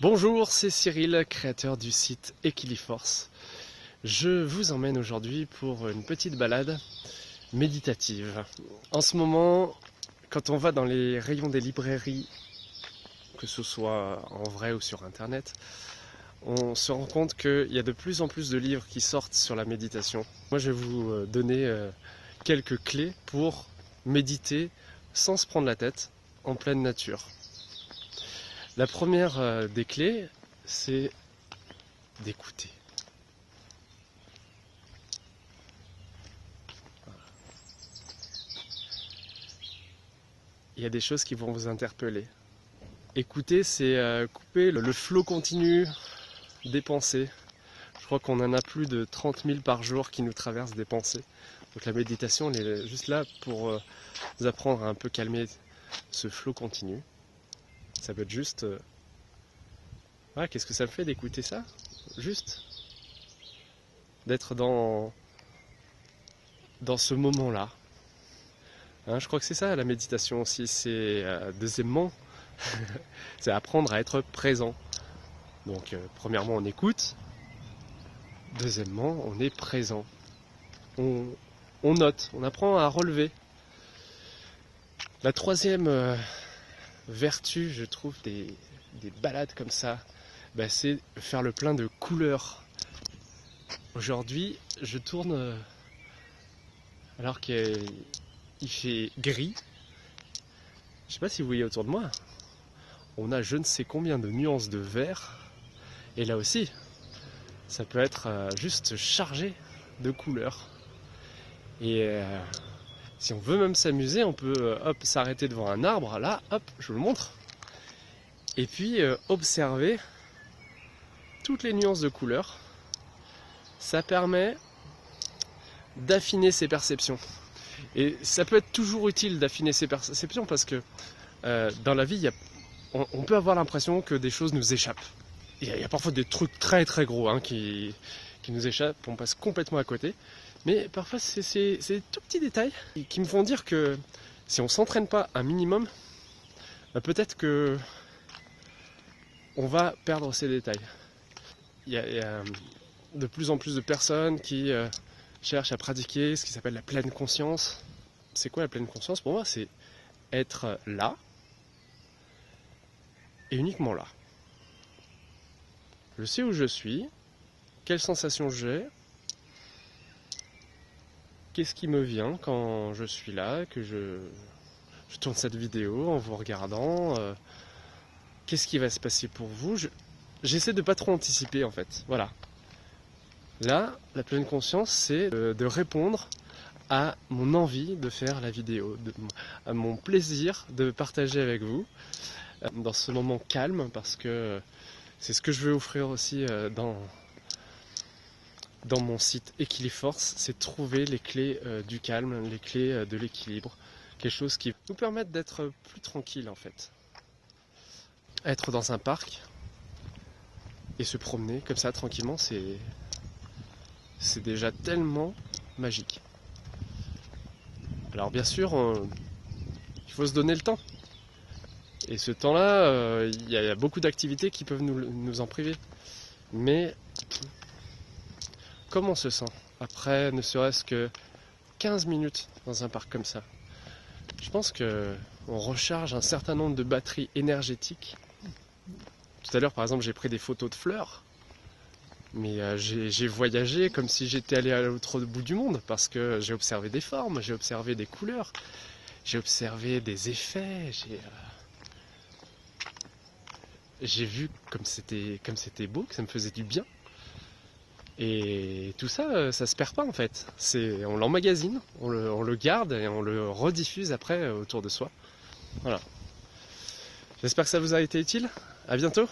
Bonjour, c'est Cyril, créateur du site Equiliforce. Je vous emmène aujourd'hui pour une petite balade méditative. En ce moment, quand on va dans les rayons des librairies, que ce soit en vrai ou sur internet, on se rend compte qu'il y a de plus en plus de livres qui sortent sur la méditation. Moi, je vais vous donner quelques clés pour méditer sans se prendre la tête, en pleine nature. La première des clés, c'est d'écouter. Il y a des choses qui vont vous interpeller. Écouter, c'est couper le flot continu des pensées. Je crois qu'on en a plus de 30 000 par jour qui nous traversent des pensées. Donc la méditation, elle est juste là pour vous apprendre à un peu calmer ce flot continu. Ça peut être juste... qu'est-ce que ça me fait d'écouter ça? Juste d'être dans ce moment-là. Je crois que c'est ça la méditation aussi. C'est deuxièmement, c'est apprendre à être présent. Donc premièrement on écoute, deuxièmement on est présent. On note, on apprend à relever. La troisième vertu, je trouve, des balades comme ça, c'est faire le plein de couleurs. Aujourd'hui, je tourne alors qu'il fait gris. Je sais pas si vous voyez autour de moi, on a je ne sais combien de nuances de vert. Et là aussi, ça peut être juste chargé de couleurs. Et si on veut même s'amuser, on peut s'arrêter devant un arbre, là, hop, je vous le montre. Et puis observer toutes les nuances de couleurs. Ça permet d'affiner ses perceptions. Et ça peut être toujours utile d'affiner ses perceptions parce que dans la vie, on peut avoir l'impression que des choses nous échappent. Il y a parfois des trucs très très gros qui nous échappent, on passe complètement à côté. Mais parfois, c'est des tout petits détails qui me font dire que si on ne s'entraîne pas un minimum, peut-être que on va perdre ces détails. Il y a de plus en plus de personnes qui cherchent à pratiquer ce qui s'appelle la pleine conscience. C'est quoi la pleine conscience? Pour moi, c'est être là et uniquement là. Je sais où je suis, quelles sensations j'ai, qu'est-ce qui me vient quand je suis là, que je tourne cette vidéo en vous regardant, qu'est-ce qui va se passer pour vous. J'essaie de pas trop anticiper en fait, voilà. Là, la pleine conscience, c'est de répondre à mon envie de faire la vidéo, à mon plaisir de partager avec vous dans ce moment calme, parce que c'est ce que je veux offrir aussi dans mon site Equiliforce, c'est trouver les clés du calme, les clés de l'équilibre, quelque chose qui nous permette d'être plus tranquille en fait. Être dans un parc et se promener comme ça tranquillement, c'est déjà tellement magique. Alors bien sûr, il faut se donner le temps. Et ce temps-là, il y a beaucoup d'activités qui peuvent nous en priver. Mais comment on se sent après ne serait-ce que 15 minutes dans un parc comme ça? Je pense qu'on recharge un certain nombre de batteries énergétiques. Tout à l'heure, par exemple, j'ai pris des photos de fleurs. Mais j'ai voyagé comme si j'étais allé à l'autre bout du monde, parce que j'ai observé des formes, j'ai observé des couleurs, j'ai observé des effets, j'ai vu comme c'était beau, que ça me faisait du bien. Et tout ça, ça se perd pas en fait. On l'emmagasine, on le garde et on le rediffuse après autour de soi. Voilà. J'espère que ça vous a été utile. À bientôt.